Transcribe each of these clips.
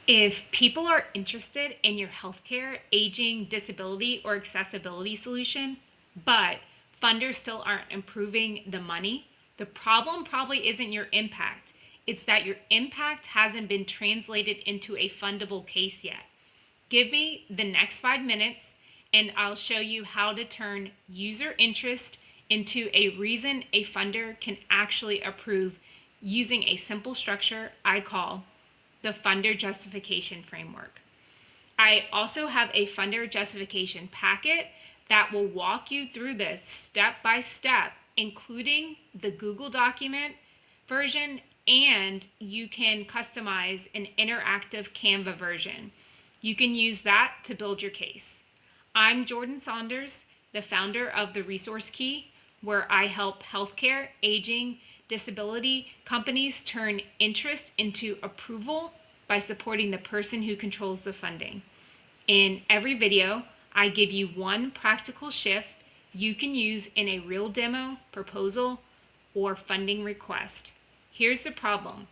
If people are interested in your healthcare, aging, disability, or accessibility solution, but funders still aren't improving the money, the problem probably isn't your impact. It's that your impact hasn't been translated into a fundable case yet. Give me the next 5 minutes and I'll show you how to turn user interest into a reason a funder can actually approve using a simple structure I call the funder justification framework. I also have a funder justification packet that will walk you through this step by step, including the Google document version, and you can customize an interactive Canva version. You can use that to build your case. I'm Jordan Saunders, the founder of the Resource Key, where I help healthcare, aging, disability companies turn interest into approval by supporting the person who controls the funding. In every video, I give you one practical shift you can use in a real demo, proposal, or funding request. Here's the problem.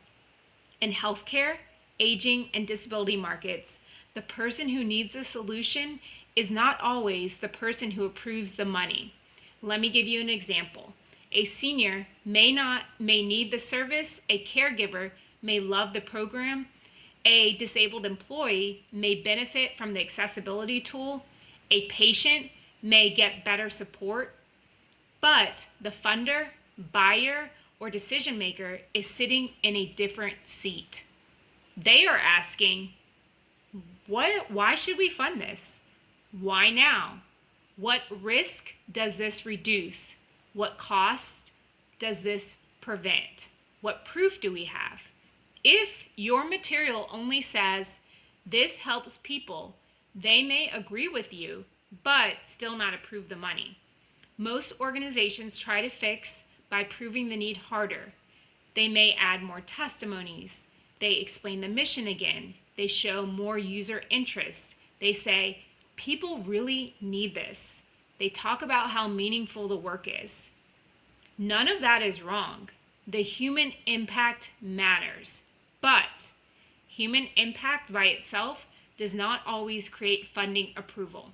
In healthcare, aging, and disability markets, the person who needs a solution is not always the person who approves the money. Let me give you an example. A senior may need the service, a caregiver may love the program, a disabled employee may benefit from the accessibility tool, a patient may get better support, but the funder, buyer, or decision maker is sitting in a different seat. They are asking, why should we fund this? Why now? What risk does this reduce? What cost does this prevent? What proof do we have? If your material only says this helps people, they may agree with you, but still not approve the money. Most organizations try to fix by proving the need harder. They may add more testimonies. They explain the mission again. They show more user interest. They say, people really need this. They talk about how meaningful the work is. None of that is wrong. The human impact matters, but human impact by itself does not always create funding approval.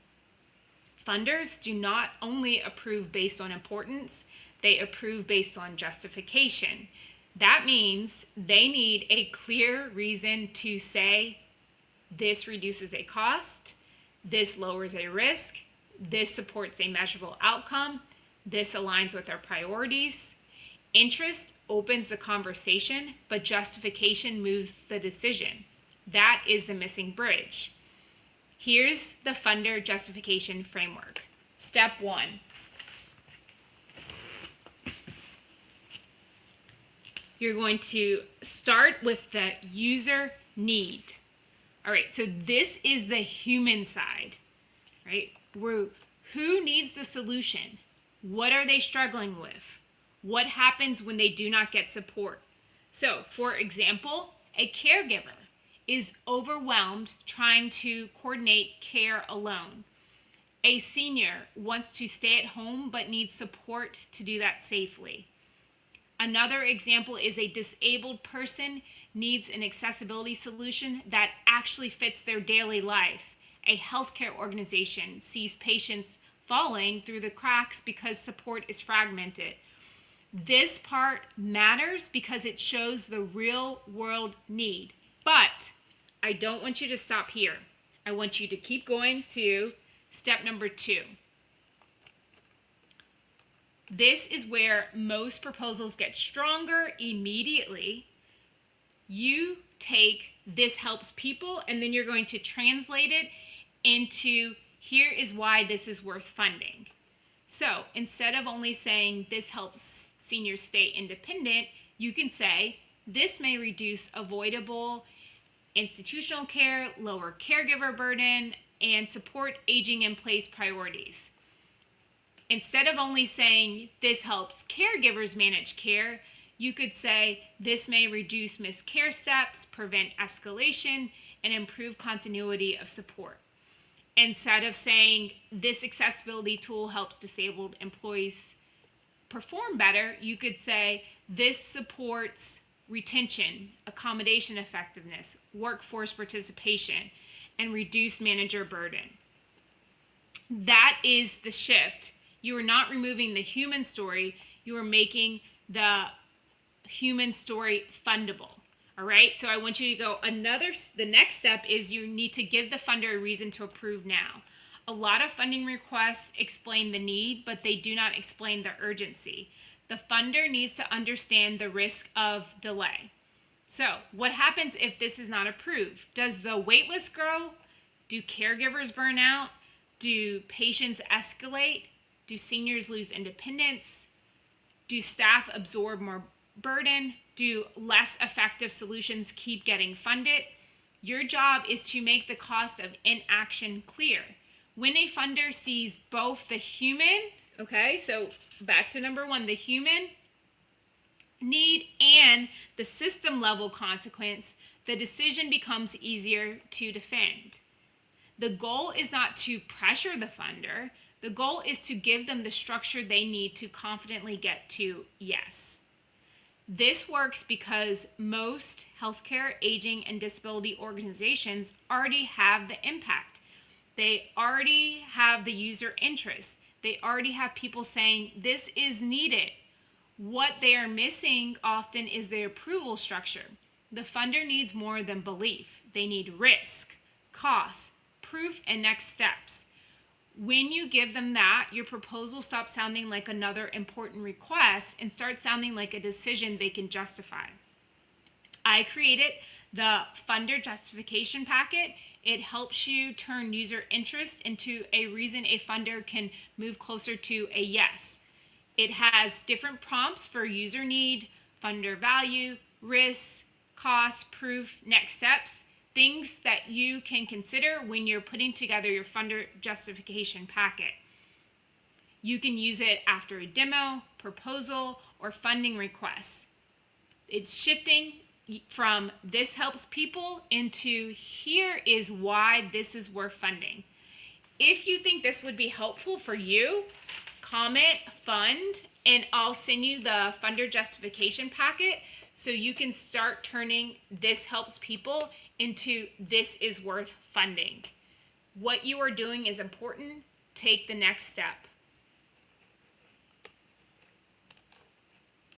Funders do not only approve based on importance, they approve based on justification. That means they need a clear reason to say, this reduces a cost, this lowers a risk, this supports a measurable outcome, this aligns with our priorities. Interest opens the conversation, but justification moves the decision. That is the missing bridge. Here's the funder justification framework. Step 1. You're going to start with the user need. All right, so this is the human side, right? Who needs the solution? What are they struggling with? What happens when they do not get support? So, for example, a caregiver is overwhelmed trying to coordinate care alone. A senior wants to stay at home but needs support to do that safely. Another example is a disabled person needs an accessibility solution that actually fits their daily life. A healthcare organization sees patients falling through the cracks because support is fragmented. This part matters because it shows the real world need. But I don't want you to stop here. I want you to keep going to step number 2. This is where most proposals get stronger immediately. You take this helps people and then you're going to translate it into here is why this is worth funding. So instead of only saying this helps seniors stay independent, you can say this may reduce avoidable institutional care, lower caregiver burden, and support aging in place priorities. Instead of only saying this helps caregivers manage care, you could say this may reduce missed care steps, prevent escalation, and improve continuity of support. Instead of saying this accessibility tool helps disabled employees perform better, you could say this supports retention, accommodation effectiveness, workforce participation, and reduce manager burden. That is the shift. You are not removing the human story, you are making the human story fundable. All right, so I want you to go the next step is you need to give the funder a reason to approve now. A lot of funding requests explain the need, but they do not explain the urgency. The funder needs to understand the risk of delay. So, what happens if this is not approved? Does the wait list grow? Do caregivers burn out? Do patients escalate? Do seniors lose independence? Do staff absorb more burden? Do less effective solutions keep getting funded? Your job is to make the cost of inaction clear. When a funder sees both the human, okay, so back to number one, the human need and the system level consequence, the decision becomes easier to defend. The goal is not to pressure the funder. The goal is to give them the structure they need to confidently get to yes. This works because most healthcare, aging, and disability organizations already have the impact. They already have the user interest. They already have people saying this is needed. What they are missing often is the approval structure. The funder needs more than belief. They need risk, cost, proof, and next steps. When you give them that, your proposal stops sounding like another important request and starts sounding like a decision they can justify. I created the funder justification packet. It helps you turn user interest into a reason a funder can move closer to a yes. It has different prompts for user need, funder value, risk, cost, proof, next steps. Things that you can consider when you're putting together your funder justification packet. You can use it after a demo, proposal, or funding request. It's shifting from this helps people into here is why this is worth funding. If you think this would be helpful for you, comment fund and I'll send you the funder justification packet so you can start turning this helps people into this is worth funding. What you are doing is important. Take the next step.